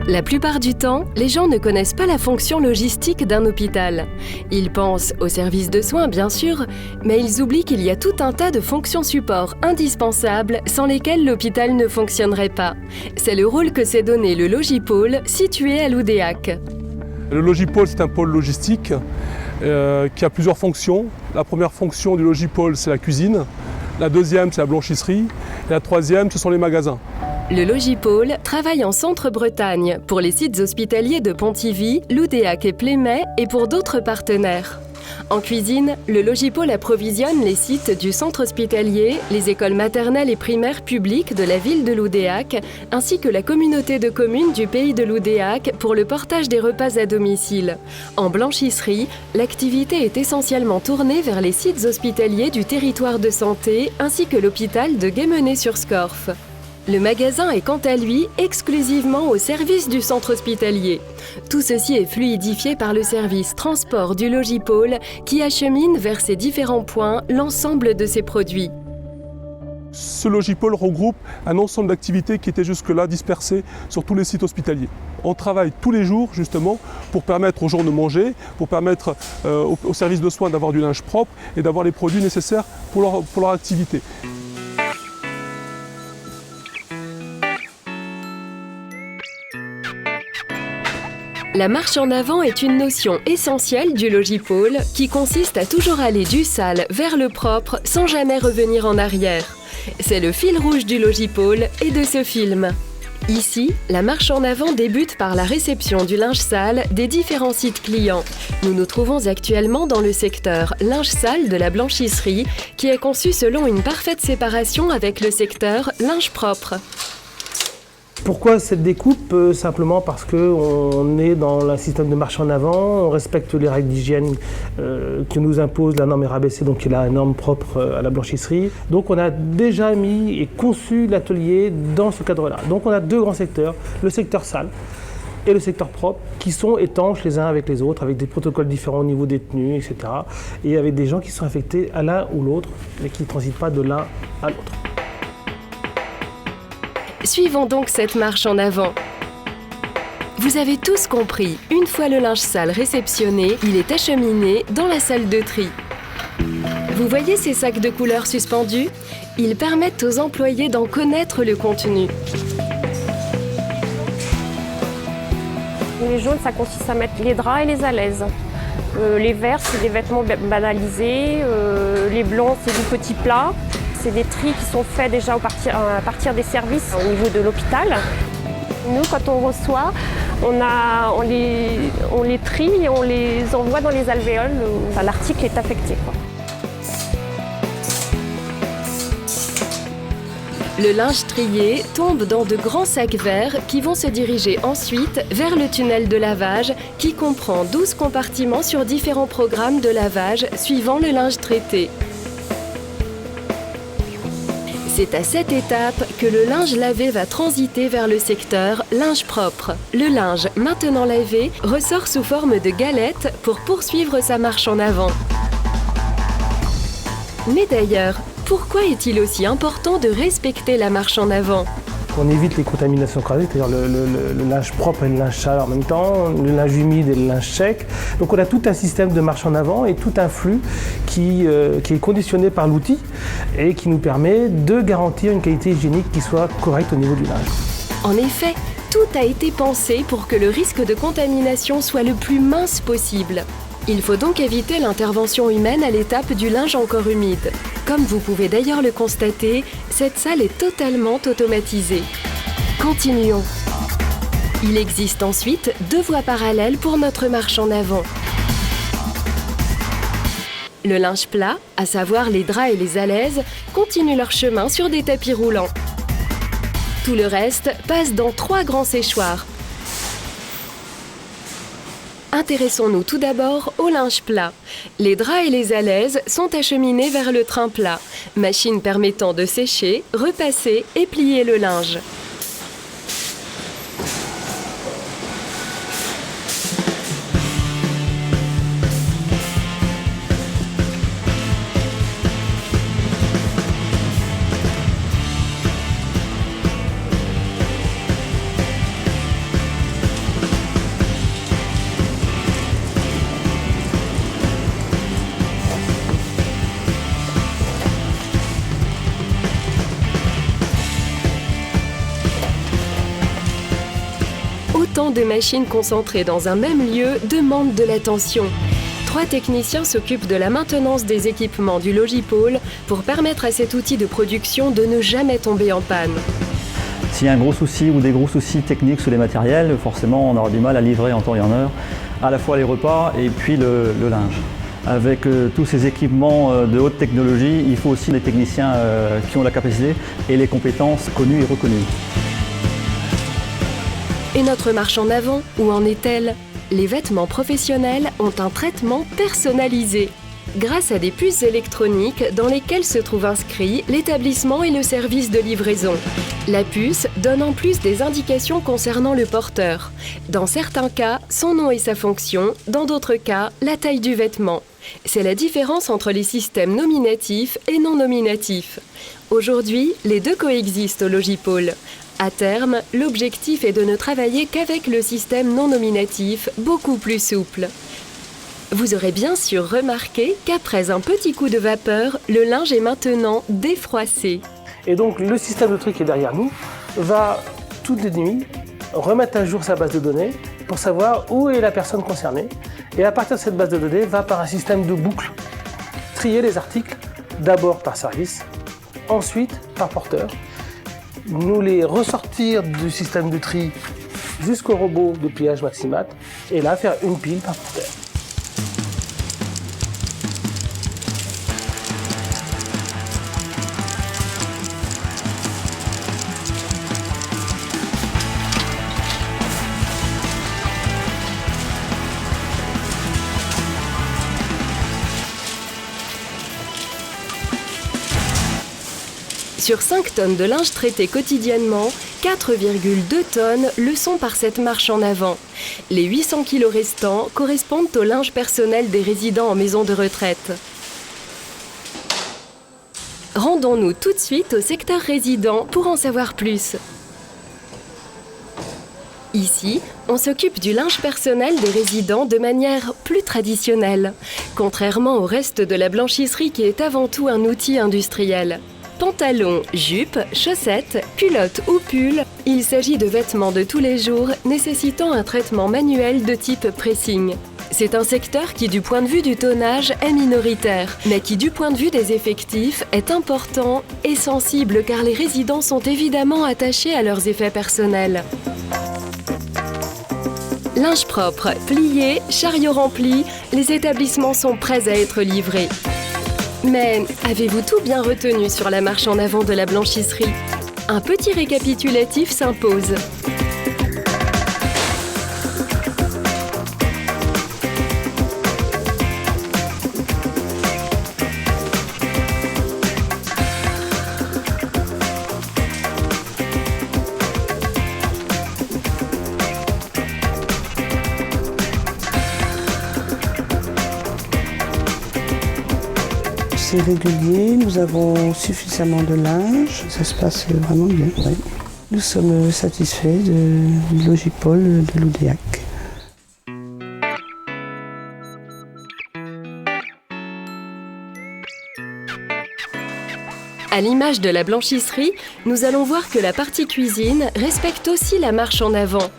La plupart du temps, les gens ne connaissent pas la fonction logistique d'un hôpital. Ils pensent aux services de soins, bien sûr, mais ils oublient qu'il y a tout un tas de fonctions support indispensables sans lesquelles l'hôpital ne fonctionnerait pas. C'est le rôle que s'est donné le Logipôle, situé à Loudéac. Le Logipôle, c'est un pôle logistique qui a plusieurs fonctions. La première fonction du Logipôle, c'est la cuisine. La deuxième, c'est la blanchisserie. Et la troisième, ce sont les magasins. Le Logipôle travaille en Centre-Bretagne pour les sites hospitaliers de Pontivy, Loudéac et Plémet et pour d'autres partenaires. En cuisine, le Logipôle approvisionne les sites du centre hospitalier, les écoles maternelles et primaires publiques de la ville de Loudéac, ainsi que la communauté de communes du pays de Loudéac pour le portage des repas à domicile. En blanchisserie, l'activité est essentiellement tournée vers les sites hospitaliers du territoire de santé, ainsi que l'hôpital de Guémené-sur-Scorff. Le magasin est quant à lui exclusivement au service du centre hospitalier. Tout ceci est fluidifié par le service transport du Logipôle qui achemine vers ses différents points l'ensemble de ses produits. Ce Logipôle regroupe un ensemble d'activités qui étaient jusque-là dispersées sur tous les sites hospitaliers. On travaille tous les jours justement pour permettre aux gens de manger, pour permettre aux services de soins d'avoir du linge propre et d'avoir les produits nécessaires pour leur activité. La marche en avant est une notion essentielle du Logipôle qui consiste à toujours aller du sale vers le propre sans jamais revenir en arrière. C'est le fil rouge du Logipôle et de ce film. Ici, la marche en avant débute par la réception du linge sale des différents sites clients. Nous nous trouvons actuellement dans le secteur linge sale de la blanchisserie qui est conçu selon une parfaite séparation avec le secteur linge propre. Pourquoi cette découpe ? Simplement parce qu'on est dans un système de marche en avant, on respecte les règles d'hygiène que nous impose la norme RABC, donc qui est la norme propre à la blanchisserie. Donc on a déjà mis et conçu l'atelier dans ce cadre-là. Donc on a deux grands secteurs, le secteur sale et le secteur propre, qui sont étanches les uns avec les autres, avec des protocoles différents au niveau des tenues, etc. Et avec des gens qui sont affectés à l'un ou l'autre, mais qui ne transitent pas de l'un à l'autre. Suivons donc cette marche en avant. Vous avez tous compris, une fois le linge sale réceptionné, il est acheminé dans la salle de tri. Vous voyez ces sacs de couleurs suspendus ? Ils permettent aux employés d'en connaître le contenu. Les jaunes, ça consiste à mettre les draps et les alaises. Les verts, c'est des vêtements banalisés. Les blancs, c'est du petit plat. C'est des tris qui sont faits déjà à partir des services au niveau de l'hôpital. Nous, quand on reçoit, on les trie et on les envoie dans les alvéoles où l'article est affecté. Le linge trié tombe dans de grands sacs verts qui vont se diriger ensuite vers le tunnel de lavage qui comprend 12 compartiments sur différents programmes de lavage suivant le linge traité. C'est à cette étape que le linge lavé va transiter vers le secteur linge propre. Le linge maintenant lavé ressort sous forme de galettes pour poursuivre sa marche en avant. Mais d'ailleurs, pourquoi est-il aussi important de respecter la marche en avant ? On évite les contaminations croisées, c'est-à-dire le linge propre et le linge sale en même temps, le linge humide et le linge sec. Donc on a tout un système de marche en avant et tout un flux qui est conditionné par l'outil et qui nous permet de garantir une qualité hygiénique qui soit correcte au niveau du linge. En effet, tout a été pensé pour que le risque de contamination soit le plus mince possible. Il faut donc éviter l'intervention humaine à l'étape du linge encore humide. Comme vous pouvez d'ailleurs le constater, cette salle est totalement automatisée. Continuons. Il existe ensuite 2 voies parallèles pour notre marche en avant. Le linge plat, à savoir les draps et les alaises, continue leur chemin sur des tapis roulants. Tout le reste passe dans 3 grands séchoirs. Intéressons-nous tout d'abord au linge plat. Les draps et les alaises sont acheminés vers le train plat, machine permettant de sécher, repasser et plier le linge. Tant de machines concentrées dans un même lieu demandent de l'attention. 3 techniciens s'occupent de la maintenance des équipements du Logipôle pour permettre à cet outil de production de ne jamais tomber en panne. S'il y a un gros souci ou des gros soucis techniques sur les matériels, forcément on aura du mal à livrer en temps et en heure à la fois les repas et puis le linge. Avec tous ces équipements de haute technologie, il faut aussi des techniciens qui ont la capacité et les compétences connues et reconnues. Et notre marche en avant, où en est-elle? Les vêtements professionnels ont un traitement personnalisé. Grâce à des puces électroniques dans lesquelles se trouve inscrit l'établissement et le service de livraison. La puce donne en plus des indications concernant le porteur. Dans certains cas, son nom et sa fonction, dans d'autres cas, la taille du vêtement. C'est la différence entre les systèmes nominatifs et non nominatifs. Aujourd'hui, les deux coexistent au Logipôle. À terme, l'objectif est de ne travailler qu'avec le système non nominatif, beaucoup plus souple. Vous aurez bien sûr remarqué qu'après un petit coup de vapeur, le linge est maintenant défroissé. Et donc le système de tri qui est derrière nous va toutes les nuits remettre à jour sa base de données pour savoir où est la personne concernée. Et à partir de cette base de données, va par un système de boucle trier les articles, d'abord par service, ensuite par porteur, nous les ressortir du système de tri jusqu'au robot de pliage Maximat et là faire une pile par porteur. Sur 5 tonnes de linge traité quotidiennement, 4,2 tonnes le sont par cette marche en avant. Les 800 kilos restants correspondent au linge personnel des résidents en maison de retraite. Rendons-nous tout de suite au secteur résident pour en savoir plus. Ici, on s'occupe du linge personnel des résidents de manière plus traditionnelle, contrairement au reste de la blanchisserie qui est avant tout un outil industriel. Pantalons, jupes, chaussettes, culottes ou pulls, il s'agit de vêtements de tous les jours nécessitant un traitement manuel de type pressing. C'est un secteur qui, du point de vue du tonnage, est minoritaire, mais qui, du point de vue des effectifs, est important et sensible car les résidents sont évidemment attachés à leurs effets personnels. Linge propre, plié, chariot rempli, les établissements sont prêts à être livrés. Mais avez-vous tout bien retenu sur la marche en avant de la blanchisserie? Un petit récapitulatif s'impose. C'est régulier, nous avons suffisamment de linge, ça se passe vraiment bien. Ouais. Nous sommes satisfaits du Logipôle de Loudéac. À l'image de la blanchisserie, nous allons voir que la partie cuisine respecte aussi la marche en avant.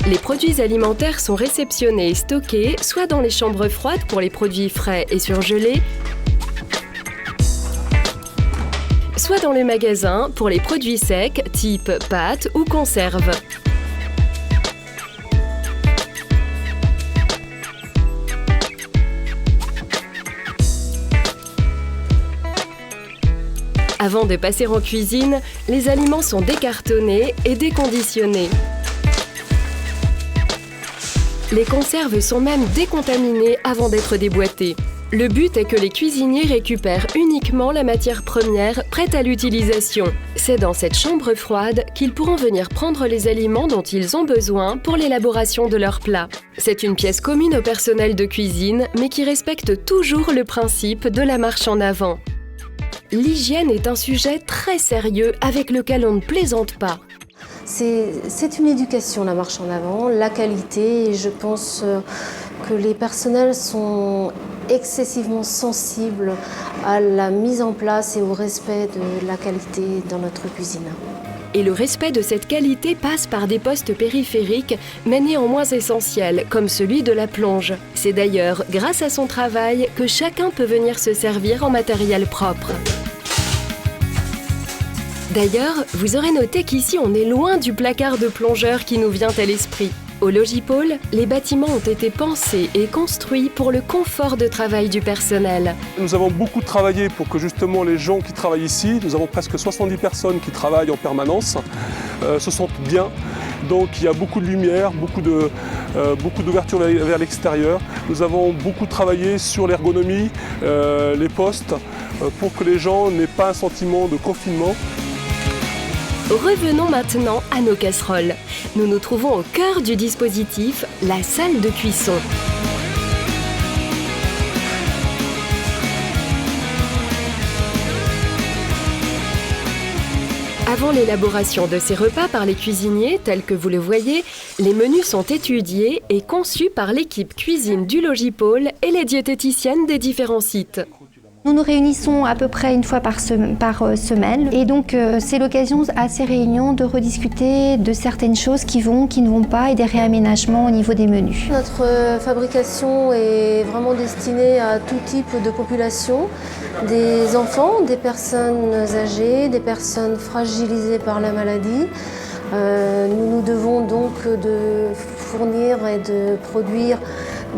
Les produits alimentaires sont réceptionnés et stockés soit dans les chambres froides pour les produits frais et surgelés, soit dans le magasin pour les produits secs type pâtes ou conserves. Avant de passer en cuisine, les aliments sont décartonnés et déconditionnés. Les conserves sont même décontaminées avant d'être déboîtées. Le but est que les cuisiniers récupèrent uniquement la matière première prête à l'utilisation. C'est dans cette chambre froide qu'ils pourront venir prendre les aliments dont ils ont besoin pour l'élaboration de leurs plats. C'est une pièce commune au personnel de cuisine, mais qui respecte toujours le principe de la marche en avant. L'hygiène est un sujet très sérieux avec lequel on ne plaisante pas. C'est une éducation, la marche en avant, la qualité, et je pense que les personnels sont excessivement sensibles à la mise en place et au respect de la qualité dans notre cuisine. Et le respect de cette qualité passe par des postes périphériques, mais néanmoins essentiels, comme celui de la plonge. C'est d'ailleurs grâce à son travail que chacun peut venir se servir en matériel propre. D'ailleurs, vous aurez noté qu'ici on est loin du placard de plongeur qui nous vient à l'esprit. Au Logipôle, les bâtiments ont été pensés et construits pour le confort de travail du personnel. Nous avons beaucoup travaillé pour que justement les gens qui travaillent ici, nous avons presque 70 personnes qui travaillent en permanence, se sentent bien. Donc il y a beaucoup de lumière, beaucoup d'ouverture vers l'extérieur. Nous avons beaucoup travaillé sur l'ergonomie, les postes, pour que les gens n'aient pas un sentiment de confinement. Revenons maintenant à nos casseroles. Nous nous trouvons au cœur du dispositif, la salle de cuisson. Avant l'élaboration de ces repas par les cuisiniers, tels que vous le voyez, les menus sont étudiés et conçus par l'équipe cuisine du Logipôle et les diététiciennes des différents sites. Nous nous réunissons à peu près une fois par semaine et donc c'est l'occasion à ces réunions de rediscuter de certaines choses qui vont, qui ne vont pas et des réaménagements au niveau des menus. Notre fabrication est vraiment destinée à tout type de population, des enfants, des personnes âgées, des personnes fragilisées par la maladie. Nous nous devons donc de fournir et de produire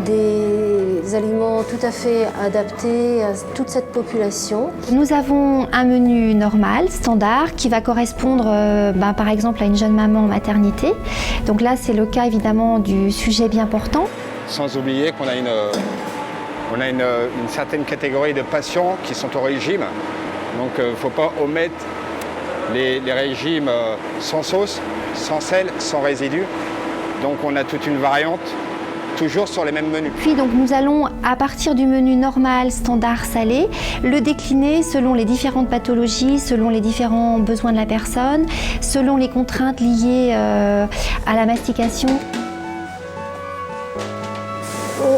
des aliments tout à fait adaptés à toute cette population. Nous avons un menu normal, standard, qui va correspondre par exemple à une jeune maman en maternité. Donc là, c'est le cas évidemment du sujet bien portant. Sans oublier qu'on a une certaine catégorie de patients qui sont au régime. Donc il ne faut pas omettre les régimes sans sauce, sans sel, sans résidus. Donc on a toute une variante, toujours sur les mêmes menus. Puis donc nous allons, à partir du menu normal, standard, salé, le décliner selon les différentes pathologies, selon les différents besoins de la personne, selon les contraintes liées à la mastication.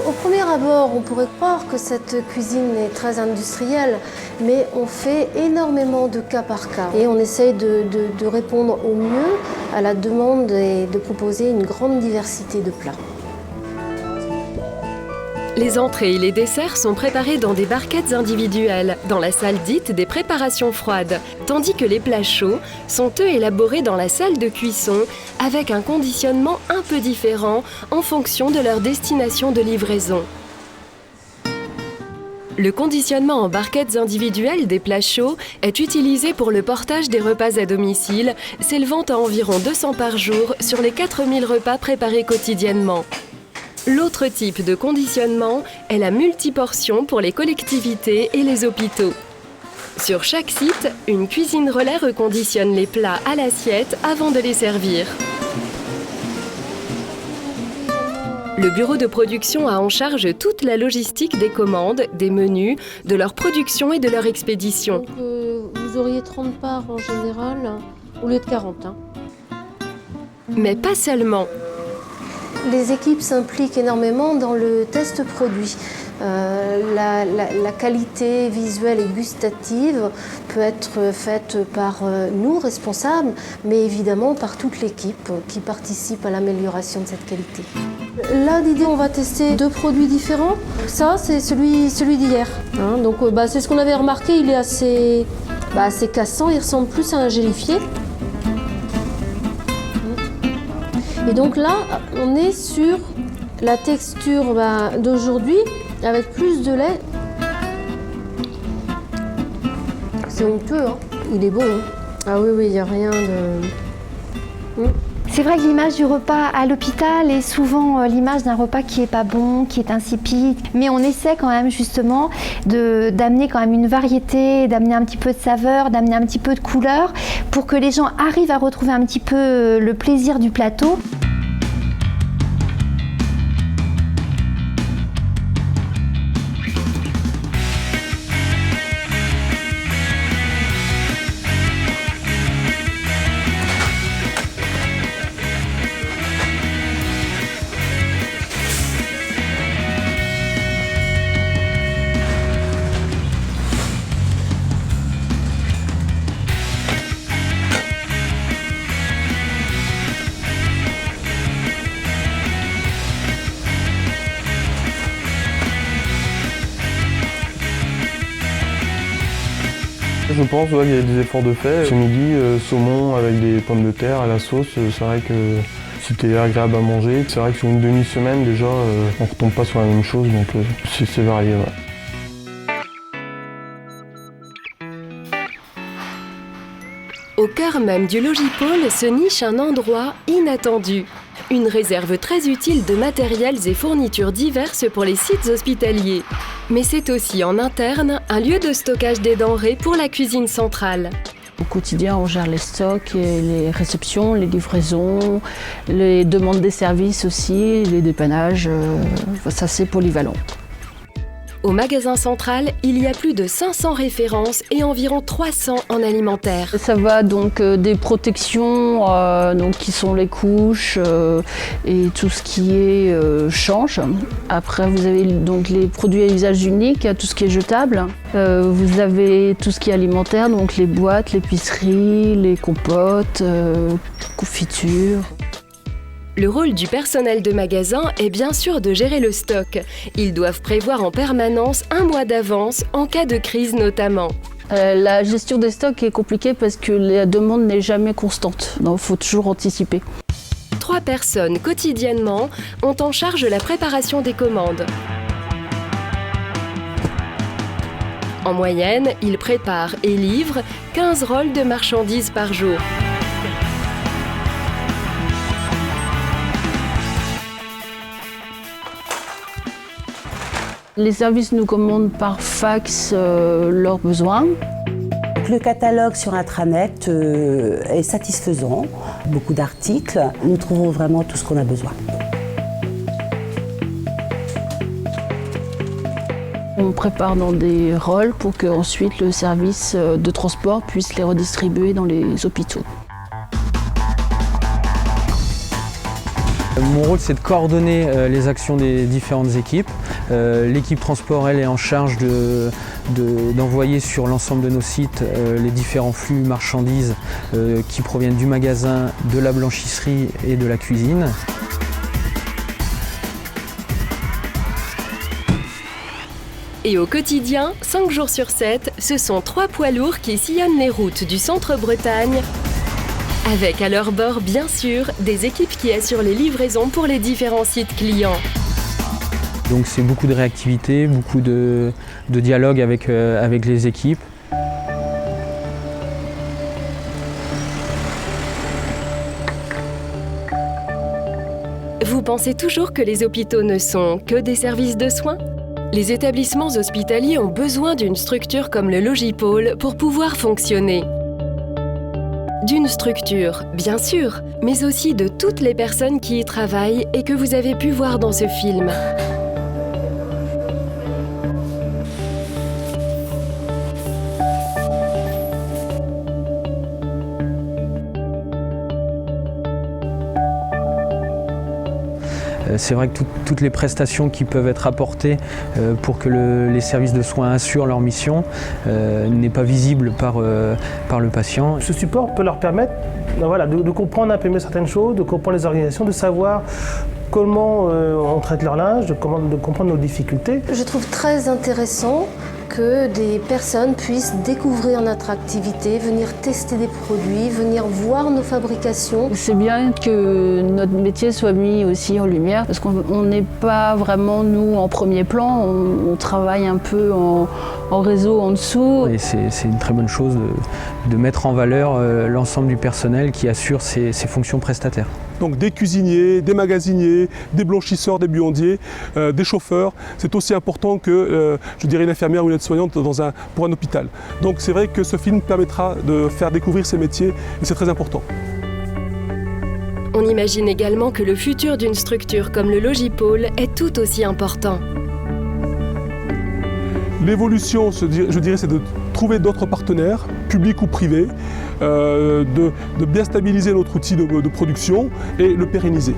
Au premier abord, on pourrait croire que cette cuisine est très industrielle, mais on fait énormément de cas par cas. Et on essaye de répondre au mieux à la demande et de proposer une grande diversité de plats. Les entrées et les desserts sont préparés dans des barquettes individuelles, dans la salle dite des préparations froides, tandis que les plats chauds sont eux élaborés dans la salle de cuisson, avec un conditionnement un peu différent en fonction de leur destination de livraison. Le conditionnement en barquettes individuelles des plats chauds est utilisé pour le portage des repas à domicile, s'élevant à environ 200 par jour sur les 4000 repas préparés quotidiennement. L'autre type de conditionnement est la multiportion pour les collectivités et les hôpitaux. Sur chaque site, une cuisine relais reconditionne les plats à l'assiette avant de les servir. Le bureau de production a en charge toute la logistique des commandes, des menus, de leur production et de leur expédition. Donc, vous auriez 30 parts en général, au lieu de 40. Mais pas seulement. Les équipes s'impliquent énormément dans le test produit. La qualité visuelle et gustative peut être faite par nous, responsables, mais évidemment par toute l'équipe qui participe à l'amélioration de cette qualité. Là, l'idée, on va tester 2 produits différents. Ça, c'est celui d'hier. Donc, c'est ce qu'on avait remarqué, il est assez cassant, il ressemble plus à un gélifié. Et donc là, on est sur la texture d'aujourd'hui avec plus de lait. C'est honteux, hein. Il est bon. Hein. Ah oui, il n'y a rien de... C'est vrai que l'image du repas à l'hôpital est souvent l'image d'un repas qui n'est pas bon, qui est insipide. Mais on essaie quand même justement d'amener quand même une variété, d'amener un petit peu de saveur, d'amener un petit peu de couleur pour que les gens arrivent à retrouver un petit peu le plaisir du plateau. je pense qu'il y a des efforts de fait. Ce midi, saumon avec des pommes de terre à la sauce, c'est vrai que c'était agréable à manger. C'est vrai que sur une demi-semaine déjà, on ne retombe pas sur la même chose, donc c'est varié. Ouais. Au cœur même du Logipôle se niche un endroit inattendu. Une réserve très utile de matériels et fournitures diverses pour les sites hospitaliers. Mais c'est aussi en interne un lieu de stockage des denrées pour la cuisine centrale. Au quotidien, on gère les stocks, et les réceptions, les livraisons, les demandes des services aussi, les dépannages. Ça, c'est polyvalent. Au magasin central, il y a plus de 500 références et environ 300 en alimentaire. Ça va donc des protections, donc qui sont les couches et tout ce qui est change. Après, vous avez donc les produits à usage unique, tout ce qui est jetable. Vous avez tout ce qui est alimentaire, donc les boîtes, l'épicerie, les compotes, confitures. Le rôle du personnel de magasin est bien sûr de gérer le stock. Ils doivent prévoir en permanence 1 mois d'avance, en cas de crise notamment. La gestion des stocks est compliquée parce que la demande n'est jamais constante, donc il faut toujours anticiper. 3 personnes quotidiennement ont en charge la préparation des commandes. En moyenne, ils préparent et livrent 15 rôles de marchandises par jour. Les services nous commandent par fax leurs besoins. Le catalogue sur intranet est satisfaisant. Beaucoup d'articles. Nous trouvons vraiment tout ce qu'on a besoin. On prépare dans des rôles pour qu'ensuite le service de transport puisse les redistribuer dans les hôpitaux. Mon rôle, c'est de coordonner les actions des différentes équipes. L'équipe transport, elle, est en charge d'envoyer sur l'ensemble de nos sites les différents flux marchandises qui proviennent du magasin, de la blanchisserie et de la cuisine. Et au quotidien, 5 jours sur 7, ce sont 3 poids lourds qui sillonnent les routes du centre-Bretagne, avec à leur bord, bien sûr, des équipes qui assurent les livraisons pour les différents sites clients. Donc c'est beaucoup de réactivité, beaucoup de dialogue avec les équipes. Vous pensez toujours que les hôpitaux ne sont que des services de soins ? Les établissements hospitaliers ont besoin d'une structure comme le Logipôle pour pouvoir fonctionner. D'une structure, bien sûr, mais aussi de toutes les personnes qui y travaillent et que vous avez pu voir dans ce film. C'est vrai que toutes les prestations qui peuvent être apportées pour que les services de soins assurent leur mission n'est pas visible par le patient. Ce support peut leur permettre de comprendre un peu mieux certaines choses, de comprendre les organisations, de savoir comment on traite leur linge, de comprendre nos difficultés. Je trouve très intéressant que des personnes puissent découvrir notre activité, venir tester des produits, venir voir nos fabrications. C'est bien que notre métier soit mis aussi en lumière parce qu'on n'est pas vraiment, nous, en premier plan, on travaille un peu en réseau en dessous. Et c'est une très bonne chose de mettre en valeur l'ensemble du personnel qui assure ces fonctions prestataires. Donc des cuisiniers, des magasiniers, des blanchisseurs, des buandiers, des chauffeurs. C'est aussi important que, je dirais, une infirmière ou une aide-soignante pour un hôpital. Donc c'est vrai que ce film permettra de faire découvrir ces métiers et c'est très important. On imagine également que le futur d'une structure comme le Logipôle est tout aussi important. L'évolution, je dirais, c'est de trouver d'autres partenaires, publics ou privés, de bien stabiliser notre outil de production et le pérenniser.